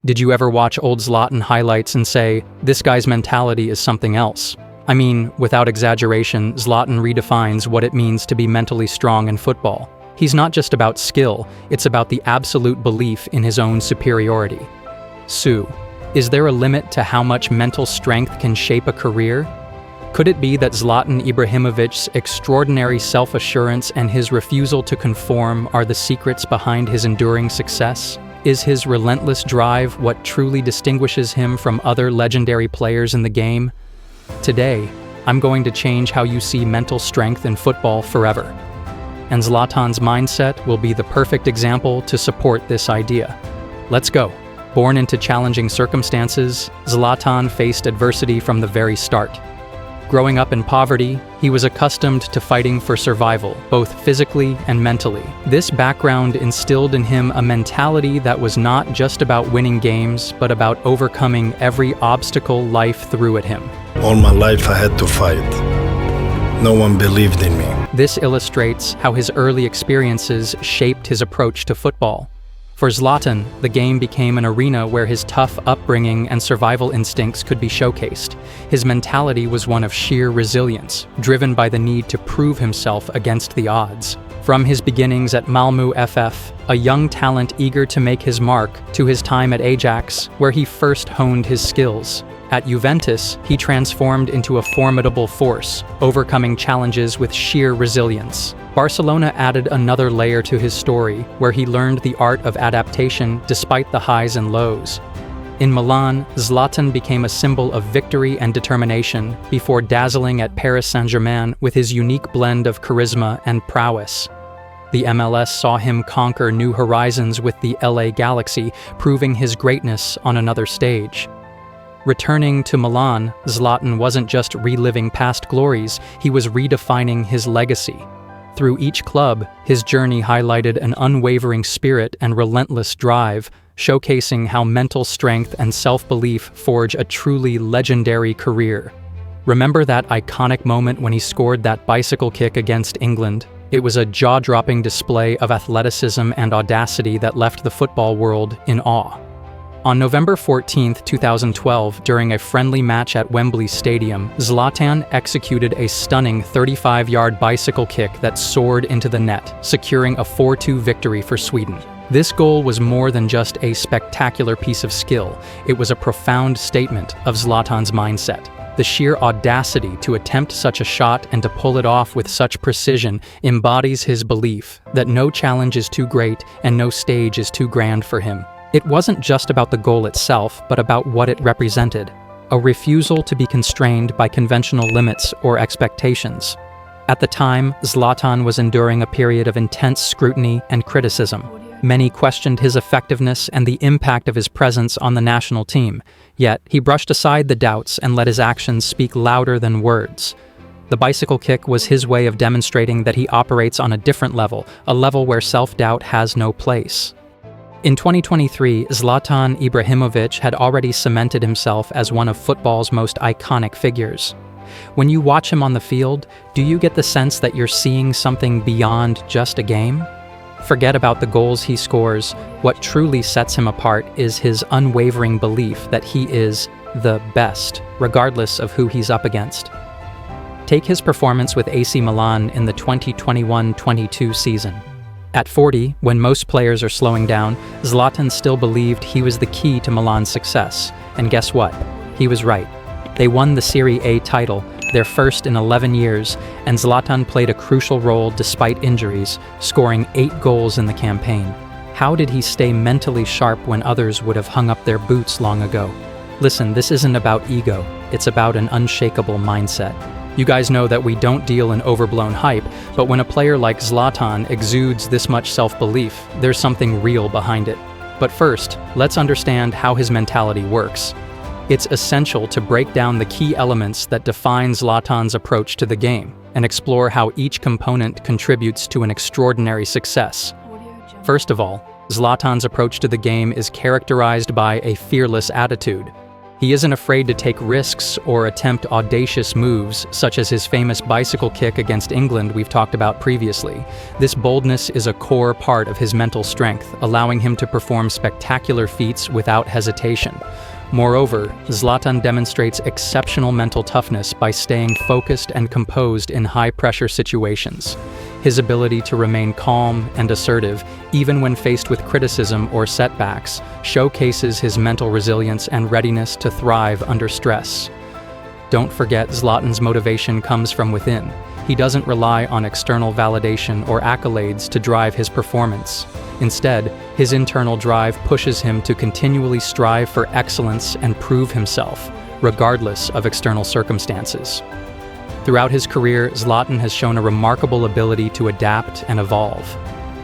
Did you ever watch old Zlatan highlights and say, this guy's mentality is something else? I mean, without exaggeration, Zlatan redefines what it means to be mentally strong in football. He's not just about skill, it's about the absolute belief in his own superiority. Sue, is there a limit to how much mental strength can shape a career? Could it be that Zlatan Ibrahimovic's extraordinary self-assurance and his refusal to conform are the secrets behind his enduring success? Is his relentless drive what truly distinguishes him from other legendary players in the game? Today, I'm going to change how you see mental strength in football forever. And Zlatan's mindset will be the perfect example to support this idea. Let's go. Born into challenging circumstances, Zlatan faced adversity from the very start. Growing up in poverty, he was accustomed to fighting for survival, both physically and mentally. This background instilled in him a mentality that was not just about winning games, but about overcoming every obstacle life threw at him. All my life I had to fight. No one believed in me. This illustrates how his early experiences shaped his approach to football. For Zlatan, the game became an arena where his tough upbringing and survival instincts could be showcased. His mentality was one of sheer resilience, driven by the need to prove himself against the odds. From his beginnings at Malmö FF, a young talent eager to make his mark, to his time at Ajax, where he first honed his skills. At Juventus, he transformed into a formidable force, overcoming challenges with sheer resilience. Barcelona added another layer to his story, where he learned the art of adaptation despite the highs and lows. In Milan, Zlatan became a symbol of victory and determination before dazzling at Paris Saint-Germain with his unique blend of charisma and prowess. The MLS saw him conquer new horizons with the LA Galaxy, proving his greatness on another stage. Returning to Milan, Zlatan wasn't just reliving past glories, he was redefining his legacy. Through each club, his journey highlighted an unwavering spirit and relentless drive, showcasing how mental strength and self-belief forge a truly legendary career. Remember that iconic moment when he scored that bicycle kick against England? It was a jaw-dropping display of athleticism and audacity that left the football world in awe. On November 14, 2012, during a friendly match at Wembley Stadium, Zlatan executed a stunning 35-yard bicycle kick that soared into the net, securing a 4-2 victory for Sweden. This goal was more than just a spectacular piece of skill, it was a profound statement of Zlatan's mindset. The sheer audacity to attempt such a shot and to pull it off with such precision embodies his belief that no challenge is too great and no stage is too grand for him. It wasn't just about the goal itself, but about what it represented, a refusal to be constrained by conventional limits or expectations. At the time, Zlatan was enduring a period of intense scrutiny and criticism. Many questioned his effectiveness and the impact of his presence on the national team, yet he brushed aside the doubts and let his actions speak louder than words. The bicycle kick was his way of demonstrating that he operates on a different level, a level where self-doubt has no place. In 2023, Zlatan Ibrahimović had already cemented himself as one of football's most iconic figures. When you watch him on the field, do you get the sense that you're seeing something beyond just a game? Forget about the goals he scores. What truly sets him apart is his unwavering belief that he is the best, regardless of who he's up against. Take his performance with AC Milan in the 2021-22 season. At 40, when most players are slowing down, Zlatan still believed he was the key to Milan's success. And guess what? He was right. They won the Serie A title, their first in 11 years, and Zlatan played a crucial role despite injuries, scoring 8 goals in the campaign. How did he stay mentally sharp when others would have hung up their boots long ago? Listen, this isn't about ego, it's about an unshakable mindset. You guys know that we don't deal in overblown hype, but when a player like Zlatan exudes this much self-belief, there's something real behind it. But first, let's understand how his mentality works. It's essential to break down the key elements that define Zlatan's approach to the game and explore how each component contributes to an extraordinary success. First of all, Zlatan's approach to the game is characterized by a fearless attitude. He isn't afraid to take risks or attempt audacious moves, such as his famous bicycle kick against England we've talked about previously. This boldness is a core part of his mental strength, allowing him to perform spectacular feats without hesitation. Moreover, Zlatan demonstrates exceptional mental toughness by staying focused and composed in high-pressure situations. His ability to remain calm and assertive, even when faced with criticism or setbacks, showcases his mental resilience and readiness to thrive under stress. Don't forget, Zlatan's motivation comes from within. He doesn't rely on external validation or accolades to drive his performance. Instead, his internal drive pushes him to continually strive for excellence and prove himself, regardless of external circumstances. Throughout his career, Zlatan has shown a remarkable ability to adapt and evolve.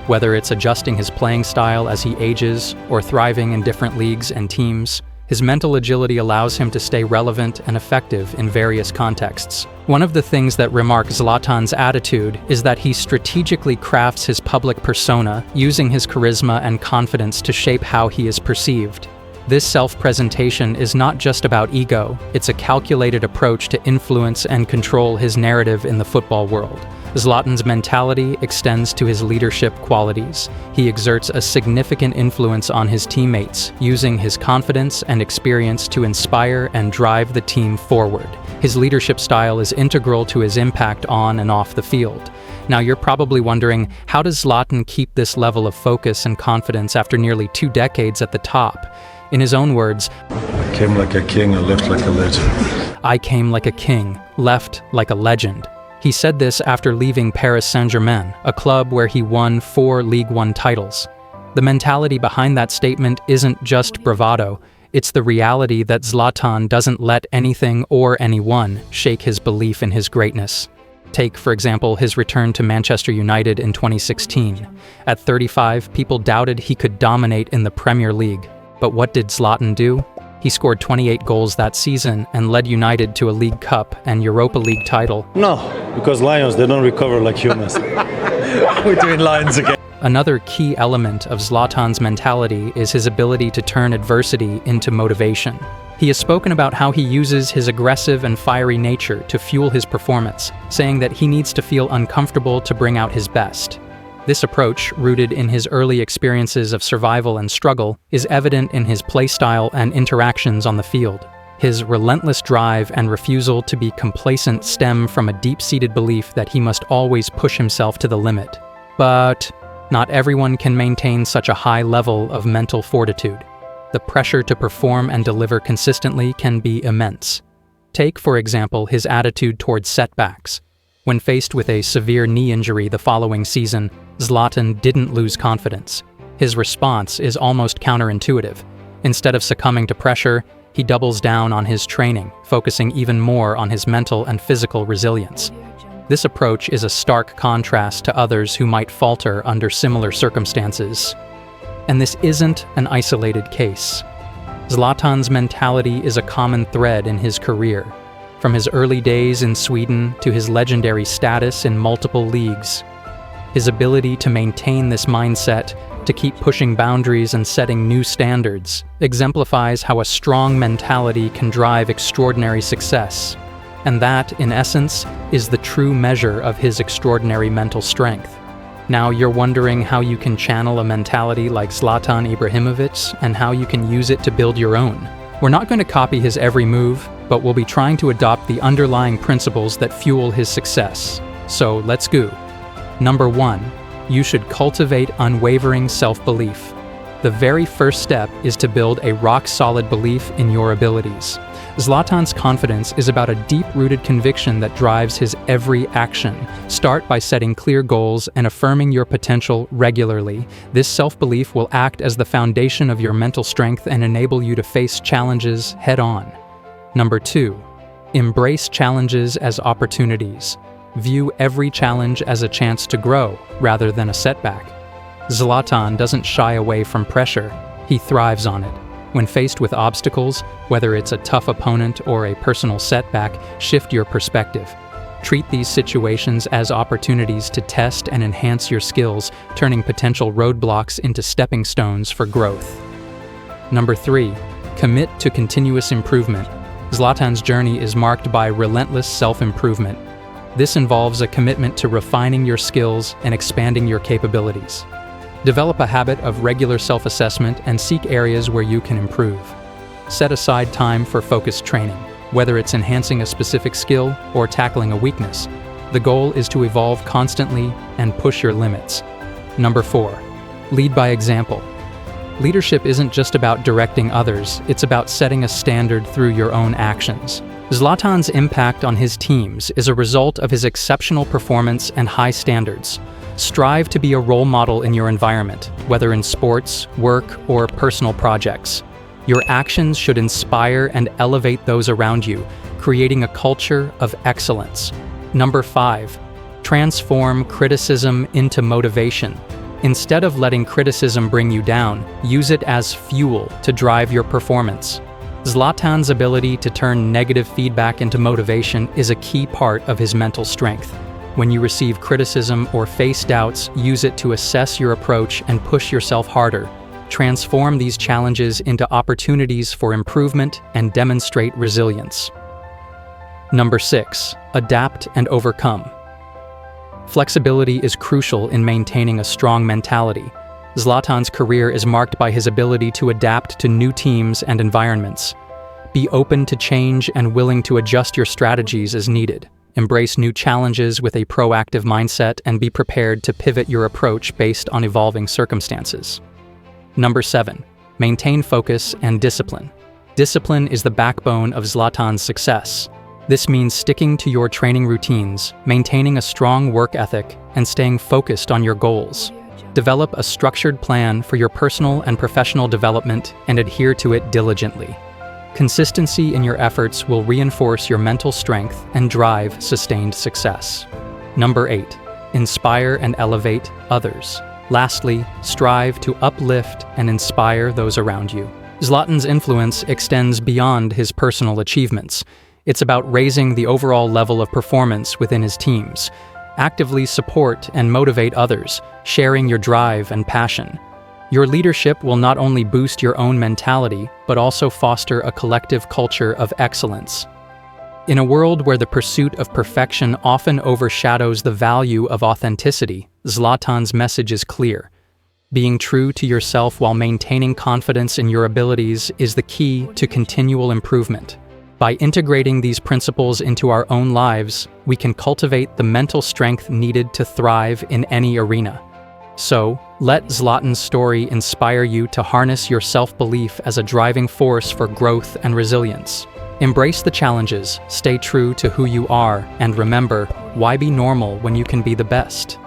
Whether it's adjusting his playing style as he ages or thriving in different leagues and teams, his mental agility allows him to stay relevant and effective in various contexts. One of the things that remark Zlatan's attitude is that he strategically crafts his public persona, using his charisma and confidence to shape how he is perceived. This self-presentation is not just about ego, it's a calculated approach to influence and control his narrative in the football world. Zlatan's mentality extends to his leadership qualities. He exerts a significant influence on his teammates, using his confidence and experience to inspire and drive the team forward. His leadership style is integral to his impact on and off the field. Now you're probably wondering, how does Zlatan keep this level of focus and confidence after nearly 2 decades at the top? In his own words, I came like a king, I left like a legend. "I came like a king, left like a legend." He said this after leaving Paris Saint-Germain, a club where he won 4 Ligue 1 titles. The mentality behind that statement isn't just bravado, it's the reality that Zlatan doesn't let anything or anyone shake his belief in his greatness. Take, for example, his return to Manchester United in 2016. At 35, people doubted he could dominate in the Premier League. But what did Zlatan do? He scored 28 goals that season and led United to a League Cup and Europa League title. No, because lions, they don't recover like humans. We're doing lions again. Another key element of Zlatan's mentality is his ability to turn adversity into motivation. He has spoken about how he uses his aggressive and fiery nature to fuel his performance, saying that he needs to feel uncomfortable to bring out his best. This approach, rooted in his early experiences of survival and struggle, is evident in his playstyle and interactions on the field. His relentless drive and refusal to be complacent stem from a deep-seated belief that he must always push himself to the limit. But not everyone can maintain such a high level of mental fortitude. The pressure to perform and deliver consistently can be immense. Take, for example, his attitude towards setbacks. When faced with a severe knee injury the following season, Zlatan didn't lose confidence. His response is almost counterintuitive. Instead of succumbing to pressure, he doubles down on his training, focusing even more on his mental and physical resilience. This approach is a stark contrast to others who might falter under similar circumstances. And this isn't an isolated case. Zlatan's mentality is a common thread in his career. From his early days in Sweden to his legendary status in multiple leagues. His ability to maintain this mindset, to keep pushing boundaries and setting new standards, exemplifies how a strong mentality can drive extraordinary success. And that, in essence, is the true measure of his extraordinary mental strength. Now you're wondering how you can channel a mentality like Zlatan Ibrahimović and how you can use it to build your own. We're not going to copy his every move, but we'll be trying to adopt the underlying principles that fuel his success. So let's go. Number 1, you should cultivate unwavering self-belief. The very first step is to build a rock-solid belief in your abilities. Zlatan's confidence is about a deep-rooted conviction that drives his every action. Start by setting clear goals and affirming your potential regularly. This self-belief will act as the foundation of your mental strength and enable you to face challenges head-on. Number 2, embrace challenges as opportunities. View every challenge as a chance to grow, rather than a setback. Zlatan doesn't shy away from pressure, he thrives on it. When faced with obstacles, whether it's a tough opponent or a personal setback, shift your perspective. Treat these situations as opportunities to test and enhance your skills, turning potential roadblocks into stepping stones for growth. Number 3, Commit to continuous improvement. Zlatan's journey is marked by relentless self-improvement. This involves a commitment to refining your skills and expanding your capabilities. Develop a habit of regular self-assessment and seek areas where you can improve. Set aside time for focused training, whether it's enhancing a specific skill or tackling a weakness. The goal is to evolve constantly and push your limits. Number 4. Lead by example. Leadership isn't just about directing others, it's about setting a standard through your own actions. Zlatan's impact on his teams is a result of his exceptional performance and high standards. Strive to be a role model in your environment, whether in sports, work, or personal projects. Your actions should inspire and elevate those around you, creating a culture of excellence. Number 5. Transform criticism into motivation. Instead of letting criticism bring you down, use it as fuel to drive your performance. Zlatan's ability to turn negative feedback into motivation is a key part of his mental strength. When you receive criticism or face doubts, use it to assess your approach and push yourself harder. Transform these challenges into opportunities for improvement and demonstrate resilience. Number 6. Adapt and overcome. Flexibility is crucial in maintaining a strong mentality. Zlatan's career is marked by his ability to adapt to new teams and environments. Be open to change and willing to adjust your strategies as needed. Embrace new challenges with a proactive mindset and be prepared to pivot your approach based on evolving circumstances. Number 7. Maintain focus and discipline. Discipline is the backbone of Zlatan's success. This means sticking to your training routines, maintaining a strong work ethic, and staying focused on your goals. Develop a structured plan for your personal and professional development and adhere to it diligently. Consistency in your efforts will reinforce your mental strength and drive sustained success. Number 8. Inspire and elevate others. Lastly, strive to uplift and inspire those around you. Zlatan's influence extends beyond his personal achievements. It's about raising the overall level of performance within his teams. Actively support and motivate others, sharing your drive and passion. Your leadership will not only boost your own mentality, but also foster a collective culture of excellence. In a world where the pursuit of perfection often overshadows the value of authenticity, Zlatan's message is clear. Being true to yourself while maintaining confidence in your abilities is the key to continual improvement. By integrating these principles into our own lives, we can cultivate the mental strength needed to thrive in any arena. So, let Zlatan's story inspire you to harness your self-belief as a driving force for growth and resilience. Embrace the challenges, stay true to who you are, and remember, why be normal when you can be the best?